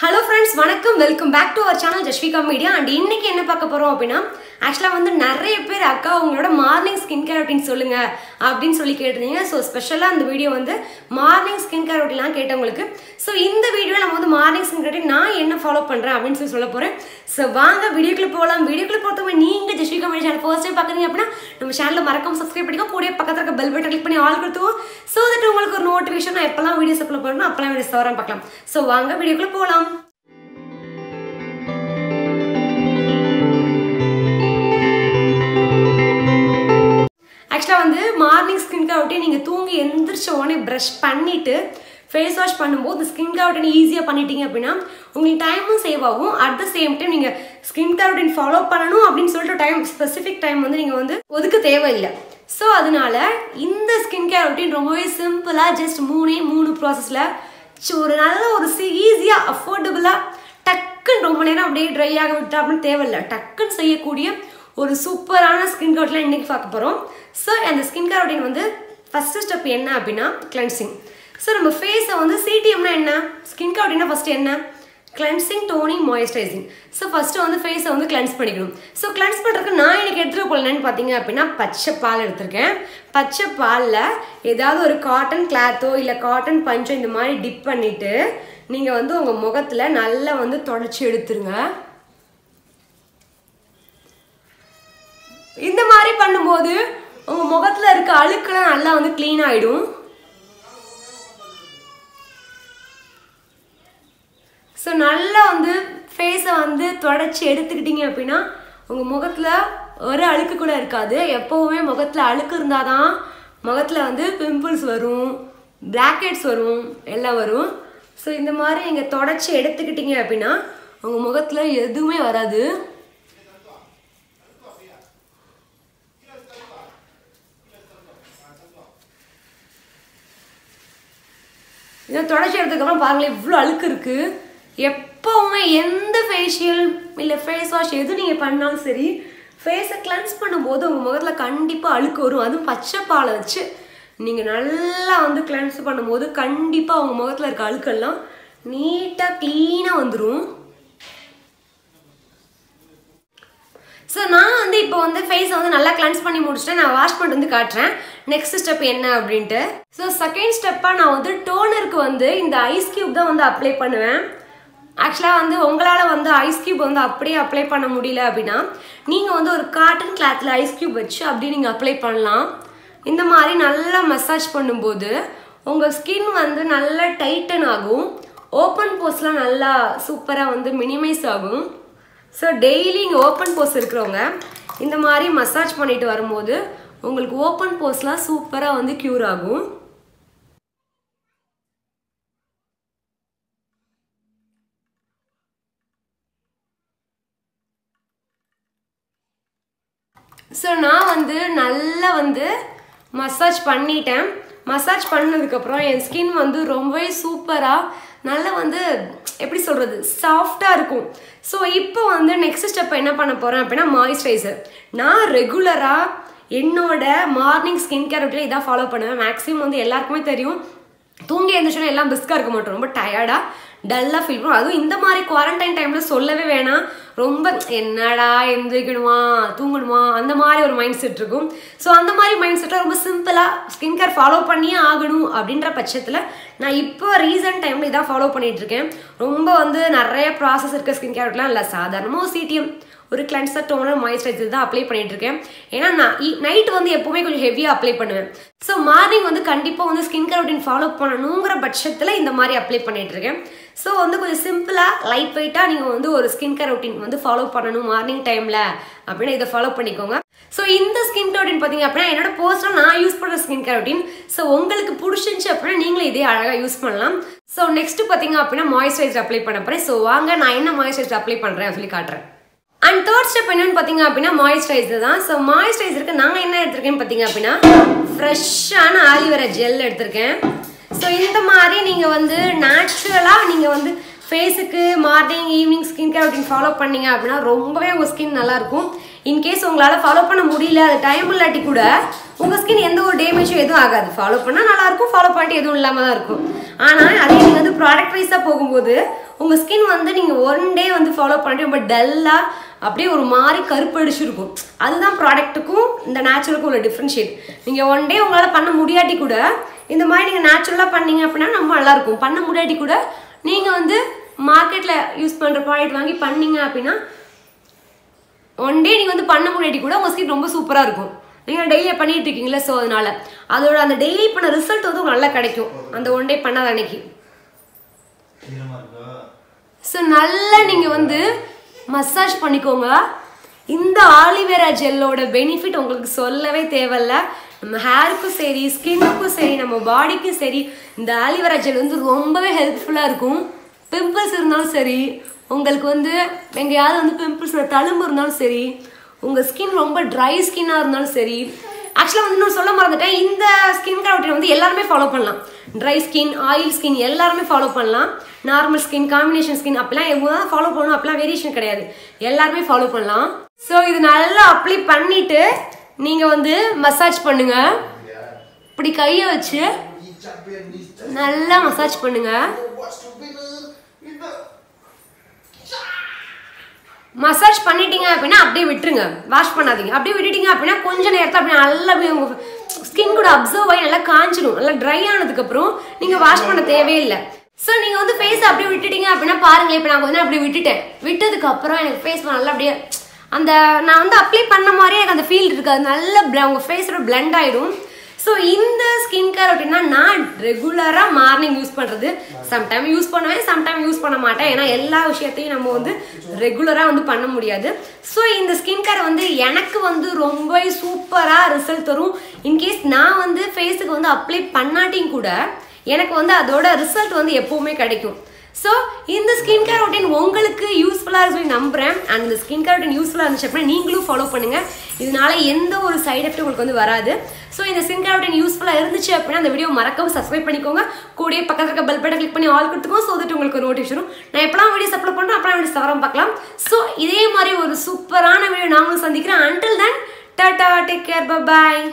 Hello friends, வணக்கம், welcome back to our channel Jashvika Media. And இன்னைக்கு என்ன பார்க்க போறோம் அப்படினா actually வந்து நிறைய பேர் அக்கா உங்களோட மார்னிங் ஸ்கின் கேர் ரொட்டீன் சொல்லுங்க அப்படினு சொல்லி கேட்டிருந்தீங்க. சோ ஸ்பெஷலா இந்த வீடியோ வந்து மார்னிங் ஸ்கின் கேர் ரொட்டீன்லாம் கேட்டவங்களுக்கு. சோ இந்த வீடியோல நம்ம வந்து மார்னிங் ஸ்கின் கேர் ரொட்டீன் நான் என்ன ஃபாலோ பண்றேன் அப்படினு சொல்ல போறேன். சோ வாங்க வீடியோக்குள்ள போலாம். வீடியோக்குள்ள போறதுக்கு நீங்க Jashvika Media channel first time பார்க்கறீங்க அப்படினா நம்ம சேனலை மறக்காம subscribe பண்ணிக்கோ. கூடவே பக்கத்துல இருக்க bell button click பண்ணி ஆல் கொடுத்துக்கோ. so that உங்களுக்கு ஒரு நோட்டிஃபிகேஷன் நான் எப்பலாம் வீடியோஸ் அப்லோட் பண்ணனும் அப்பலாம் வீடியோஸ் தவறாம பார்க்கலாம். சோ வாங்க வீடியோக்குள்ள போலாம். வந்து மார்னிங் ஸ்கின் கேர் ரொட்டீன் நீங்க தூங்கி எந்திரிச்ச உடனே பிரஷ் பண்ணிட்டு ஃபேஸ் வாஷ் பண்ணும்போது ஸ்கின் கேர் ரொட்டீன் ஈஸியா பண்ணிட்டீங்க அப்படினா உங்களுக்கு டைமும் சேவ் ஆகும். அட் தி சேம் டைம் நீங்க ஸ்கின் கேர் ரொட்டீன் ஃபாலோ பண்ணனும் அப்படினு சொல்லிட்டு டைம் ஸ்பெசிபிக் டைம் வந்து நீங்க வந்து ஒதுக்க தேவையில்லை. சோ அதனால இந்த ஸ்கின் கேர் ரொட்டீன் ரொம்பவே சிம்பிளா ஜஸ்ட் மூணு ப்ராசஸ்ல ஒரு நல்ல ஒரு ஈஸியா அஃபோர்டபுளா டக்குன்னு ரொம்ப நேரம் அப்படியே ட்ரை ஆக விட்டா அப்படின்னு தேவையில்லை. டக்குன்னு செய்யக்கூடிய ஒரு சூப்பரான ஸ்கின் கேர் ரொட்டீன் இன்னைக்கு பார்க்க போறோம். சோ அந்த ஸ்கின் கேர் ரொட்டீன் வந்து ஃபர்ஸ்ட் ஸ்டெப் என்ன அப்படினா கிளென்சிங். சோ நம்ம ஃபேஸை வந்து சிடிஎம்னா என்ன, ஸ்கின் கேர் ரொட்டீனா ஃபர்ஸ்ட் என்ன, cleansing, toning, moisturising. So first வந்து ஃபேஸை வந்து கிளென்ஸ் பண்ணிக்கணும். சோ கிளென்ஸ் பண்றதுக்கு நான் இன்னைக்கு எடுத்துட்டு போறேன்னு பாத்தீங்க அப்படினா பச்சை பால் எடுத்துர்க்கேன். பச்சை பால்ல ஏதாவது ஒரு காட்டன் கிளாத்தோ இல்ல காட்டன் பஞ்சோ இந்த மாதிரி டிப் பண்ணிட்டு நீங்க வந்து உங்க முகத்துல நல்லா வந்து தொடச்சி எடுத்துருங்க. இந்த மாதிரி பண்ணும்போது உங்க முகத்துல இருக்க அழுக்குலாம் நல்லா வந்து க்ளீன் ஆயிடும். ஸோ நல்லா வந்து ஃபேஸை வந்து தொடச்சி எடுத்துக்கிட்டீங்க அப்படின்னா உங்க முகத்துல ஒரு அழுக்கு கூட இருக்காது. எப்பவுமே முகத்துல அழுக்கு இருந்தாதான் முகத்துல வந்து பிம்பிள்ஸ் வரும், பிளாக் ஹெட்ஸ் வரும், எல்லாம் வரும். ஸோ இந்த மாதிரி நீங்க தொடச்சி எடுத்துக்கிட்டீங்க அப்படின்னா உங்க முகத்துல எதுவுமே வராது. இதை தொடச்சி எடுத்ததுக்கப்புறம் பாருங்களேன் இவ்வளோ அழுக்கு இருக்குது. எப்போவுமே எந்த ஃபேஷியல் இல்லை ஃபேஸ் வாஷ் எது நீங்கள் பண்ணாலும் சரி ஃபேஸை கிளென்ஸ் பண்ணும்போது உங்கள் முகத்தில் கண்டிப்பாக அழுக்கு வரும். அதுவும் பச்சை பாலை வச்சு நீங்கள் நல்லா வந்து கிளென்ஸ் பண்ணும்போது கண்டிப்பாக உங்கள் முகத்தில் இருக்க அழுக்கெல்லாம் நீட்டாக க்ளீனாக வந்துடும். ஸோ நான் வந்து இப்போ வந்து ஃபேஸை வந்து நல்லா கிளென்ஸ் பண்ணி முடிச்சுட்டு நான் வாஷ் பண்ணிட்டு வந்து காட்டுறேன் நெக்ஸ்ட் ஸ்டெப் என்ன அப்படின்ட்டு. ஸோ செகண்ட் ஸ்டெப்பாக நான் வந்து டோனருக்கு வந்து இந்த ஐஸ் கியூப் தான் வந்து அப்ளை பண்ணுவேன். ஆக்சுவலாக வந்து உங்களால் வந்து ஐஸ் கியூப் வந்து அப்படியே அப்ளை பண்ண முடியல அப்படின்னா நீங்கள் வந்து ஒரு காட்டன் கிளாத்தில் ஐஸ் கியூப் வச்சு அப்படியே நீங்கள் அப்ளை பண்ணலாம். இந்த மாதிரி நல்லா மசாஜ் பண்ணும்போது உங்கள் ஸ்கின் வந்து நல்லா டைட்டன் ஆகும், ஓப்பன் போஸ்லாம் நல்லா சூப்பராக வந்து மினிமைஸ் ஆகும். ஸோ டெய்லி இங்கே ஓப்பன் போஸ் இருக்கிறவங்க இந்த மாதிரி மசாஜ் பண்ணிட்டு வரும்போது உங்களுக்கு ஓப்பன் போஸ்லாம் சூப்பராக வந்து க்யூர் ஆகும். ஸோ நான் வந்து நல்லா வந்து மசாஜ் பண்ணிட்டேன். மசாஜ் பண்ணதுக்கப்புறம் என் ஸ்கின் வந்து ரொம்பவே சூப்பராக நல்லா வந்து எப்படி சொல்கிறது சாஃப்டாக இருக்கும். ஸோ இப்போ வந்து நெக்ஸ்ட் ஸ்டெப் என்ன பண்ண போகிறேன் அப்படின்னா மாய்ஸ்சரைசர். நான் ரெகுலராக என்னோட மார்னிங் ஸ்கின் கேர் ரொட்டீன் இதான் ஃபாலோ பண்ணுவேன். மேக்ஸிமம் வந்து எல்லாருக்குமே தெரியும் தூங்கி எழுந்திரிச்சோன்னா எல்லாம் பிஸ்காக இருக்க மாட்டோம், ரொம்ப டயர்டாக டல்லாக ஃபீல் பண்ணுவோம். அதுவும் இந்த மாதிரி குவாரண்டைன் டைமில் சொல்லவே வேணாம், ரொம்ப என்னடா எந்திரிக்கணுமா தூங்கணுமா அந்த மாதிரி ஒரு மைண்ட் செட் இருக்கும். ஸோ அந்த மாதிரி மைண்ட் செட்டில் ரொம்ப சிம்பிளாக ஸ்கின் கேர் ஃபாலோ பண்ணியே ஆகணும் அப்படின்ற பட்சத்தில் நான் இப்போ ரீசன்ட் டைமில் இதான் ஃபாலோ பண்ணிகிட்ருக்கேன். ரொம்ப வந்து நிறைய ப்ராசஸ் இருக்க ஸ்கின் கேர்லாம் இல்லை, சாதாரணமாக சிடிஎம் ஒரு கிளென்சர், டோனர், மாய்ஸ்சரைசர் தான் அப்ளை பண்ணிட்டு இருக்கேன். ஏன்னா நான் நைட் வந்து எப்பவுமே கொஞ்சம் ஹெவியாக அப்ளை பண்ணுவேன். ஸோ மார்னிங் வந்து கண்டிப்பாக வந்து ஸ்கின் கேர் ரொட்டீன் ஃபாலோ பண்ணணுங்கிற பட்சத்தில் இந்த மாதிரி அப்ளை பண்ணிட்டு இருக்கேன். ஸோ வந்து கொஞ்சம் சிம்பிளாக லைட் வெயிட்டாக நீங்கள் வந்து ஒரு ஸ்கின் கேர் ரொட்டீன் வந்து ஃபாலோ பண்ணணும் மார்னிங் டைமில் அப்படின்னு இதை ஃபாலோ பண்ணிக்கோங்க. ஸோ இந்த ஸ்கின் கேர் ரொட்டீன் பார்த்தீங்க அப்படின்னா என்னோட பர்சனல் நான் யூஸ் பண்ணுற ஸ்கின் கேர் ரொட்டீன். ஸோ உங்களுக்கு பிடிச்சிருந்துச்சு அப்படின்னா நீங்களும் இதே அழகாக யூஸ் பண்ணலாம். ஸோ நெக்ஸ்ட் பார்த்தீங்க அப்படின்னா மாய்ஸ்சரைசர் அப்ளை பண்ண போகிறேன். ஸோ வாங்க நான் என்ன மாய்ஸ்சரைசர் அப்ளை பண்ணுறேன் சொல்லி காட்டுறேன். அண்ட் தேர்ட் ஸ்டெப் என்னன்னு பார்த்தீங்க அப்படின்னா மாய்ஸ்சரைசர் தான். ஸோ மாய்ஸ்சரைசருக்கு நாங்கள் என்ன எடுத்திருக்கேன்னு பார்த்தீங்க அப்படின்னா ஃப்ரெஷ்ஷான ஆலிவேரா ஜெல் எடுத்திருக்கேன். ஸோ இந்த மாதிரி நீங்கள் வந்து நேச்சுரலாக நீங்கள் வந்து ஃபேஸுக்கு morning evening skin care routine follow பண்ணீங்க அப்படின்னா ரொம்பவே உங்கள் ஸ்கின் நல்லாயிருக்கும். இன்கேஸ் உங்களால் ஃபாலோ பண்ண முடியல, அது டைம் இல்லாட்டி கூட உங்கள் ஸ்கின் எந்த ஒரு டேமேஜும் எதுவும் ஆகாது. ஃபாலோ பண்ணால் நல்லாயிருக்கும், ஃபாலோ பண்ணிட்டு எதுவும் இல்லாமல் தான் இருக்கும். ஆனால் அதே நீங்கள் வந்து ப்ராடக்ட் வைஸாக போகும்போது உங்கள் ஸ்கின் வந்து நீங்கள் ஒன் டே வந்து ஃபாலோ பண்ணிட்டு ரொம்ப டல்லாக அப்படியே ஒரு மாதிரி கருப்படிச்சிருக்கும். அதுதான் ப்ராடக்ட்டுக்கும் இந்த நேச்சுரலுக்கும் உள்ள டிஃப்ரென்ஷியேட். நீங்கள் ஒன் டே உங்களால் பண்ண முடியாட்டி கூட இந்த மாதிரி நீங்கள் நேச்சுரலாக பண்ணீங்க அப்படின்னா ரொம்ப நல்லாயிருக்கும். பண்ண முடியாட்டி கூட நீங்கள் வந்து மார்க்கெட்டில் யூஸ் பண்ணுற ப்ராடக்ட் வாங்கி பண்ணீங்க அப்படின்னா ஒன் டே நீங்கள் வந்து பண்ண முடியாட்டி கூட உங்கள் ஸ்கின் ரொம்ப சூப்பராக இருக்கும். நீங்கள் டெய்லி பண்ணிட்டு இருக்கீங்களா, ஸோ அதனால அதோட அந்த டெய்லி பண்ண ரிசல்ட் வந்து உங்களுக்கு நல்லா கிடைக்கும் அந்த ஒன் டே பண்ணாத அன்னைக்கு. ஸோ நல்லா நீங்கள் வந்து மசாஜ் பண்ணிக்கோங்க. இந்த ஆலிவேரா ஜெல்லோட பெனிஃபிட் உங்களுக்கு சொல்லவே தேவையில்ல. நம்ம ஹேருக்கும் சரி, ஸ்கின்னுக்கும் சரி, நம்ம பாடிக்கும் சரி இந்த ஆலிவேரா ஜெல் வந்து ரொம்பவே ஹெல்ப்ஃபுல்லாக இருக்கும். பிம்பிள்ஸ் இருந்தாலும் சரி, உங்களுக்கு வந்து எங்கேயாவது வந்து பிம்பிள்ஸ் தழும்பு இருந்தாலும் சரி, உங்கள் ஸ்கின் ரொம்ப ட்ரை ஸ்கின்னாக இருந்தாலும் சரி. ஆக்சுவலாக வந்து இன்னும் சொல்ல மறந்துட்டேன், இந்த ஸ்கின் கேர் ரொட்டீன் வந்து எல்லாருமே ஃபாலோ பண்ணலாம். ட்ரை ஸ்கின், ஆயில் ஸ்கின் எல்லாருமே ஃபாலோ பண்ணலாம். நார்மல் ஸ்கின், காம்பினேஷன் ஸ்கின் அப்படிலாம் எவ்வளோ தான் ஃபாலோ பண்ணணும், அப்படிலாம் வேரியேஷன் கிடையாது, எல்லாருமே ஃபாலோ பண்ணலாம். ஸோ இது நல்லா அப்ளை பண்ணிட்டு நீங்கள் வந்து மசாஜ் பண்ணுங்க. இப்படி கையை வச்சு நல்லா மசாஜ் பண்ணுங்க. மசாஜ் பண்ணிட்டீங்க அப்படின்னா அப்படியே விட்டுருங்க, வாஷ் பண்ணாதீங்க. அப்படியே விட்டுட்டீங்க அப்படின்னா கொஞ்சம் நேரத்தில் அப்படியே நல்லா உங்கள் ஸ்கின் கூட அப்சர்வ் ஆகி நல்லா காஞ்சிடும். நல்லா ட்ரை ஆனதுக்கப்புறம் நீங்கள் வாஷ் பண்ண தேவையில்லை. ஸோ நீங்கள் வந்து ஃபேஸ் அப்படியே விட்டுட்டீங்க அப்படின்னா பாருங்களேன், இப்போ நான் வந்து அப்படியே விட்டதுக்கப்புறம் எனக்கு ஃபேஸ் நல்லா அப்படியே அந்த நான் வந்து அப்ளை பண்ண மாதிரியே எனக்கு அந்த ஃபீல் இருக்காது. நல்ல உங்கள் ஃபேஸோட பிளெண்ட் ஆகிடும். ஸோ இந்த ஸ்கின் கேர் ரொட்டீன்னா நான் ரெகுலராக மார்னிங் யூஸ் பண்ணுறது. சம்டைம் யூஸ் பண்ணுவேன், சம்டைம் யூஸ் பண்ண மாட்டேன். ஏன்னா எல்லா விஷயத்தையும் நம்ம வந்து ரெகுலராக வந்து பண்ண முடியாது. ஸோ இந்த ஸ்கின் கேர் வந்து எனக்கு வந்து ரொம்ப சூப்பராக ரிசல்ட் தரும். இன்கேஸ் நான் வந்து ஃபேஸுக்கு வந்து அப்ளை பண்ணாட்டியும் கூட எனக்கு வந்து அதோட ரிசல்ட் வந்து எப்போவுமே கிடைக்கும். ஸோ இந்த ஸ்கின் கேர் ரொட்டீன் உங்களுக்கு யூஸ்ஃபுல்லாக சொல்லி நம்புகிறேன். அண்ட் இந்த ஸ்கின் கேர் ரொட்டீன் யூஸ்ஃபுல்லாக இருந்துச்சு அப்படின்னா நீங்களும் ஃபாலோ பண்ணுங்கள். இதனால எந்த ஒரு சைட் எஃபெக்ட் உங்களுக்கு வந்து வராது. ஸோ இந்த ஸ்கின் கேர் ரொட்டீன் யூஸ்ஃபுல்லாக இருந்துச்சு அப்படின்னா அந்த வீடியோ மறக்காம சப்ஸ்கிரைப் பண்ணிக்கோங்க. கூடயே பக்கத்தில் இருக்க பெல் பட்டன் கிளிக் பண்ணி ஆல் கொடுத்துக்கோங்க. ஸோ தட் உங்களுக்கு நோட்டிஃபிகேஷன் வரும். நான் எப்பலாம் வீடியோஸ் அப்லோட் பண்ணுறேன் அப்பலாம் வீடியோஸ் தவறாம பார்க்கலாம். ஸோ இதே மாதிரி ஒரு சூப்பரான வீடியோ நாங்களும் சந்திக்கிறேன். Until then Tata, take care, bye bye.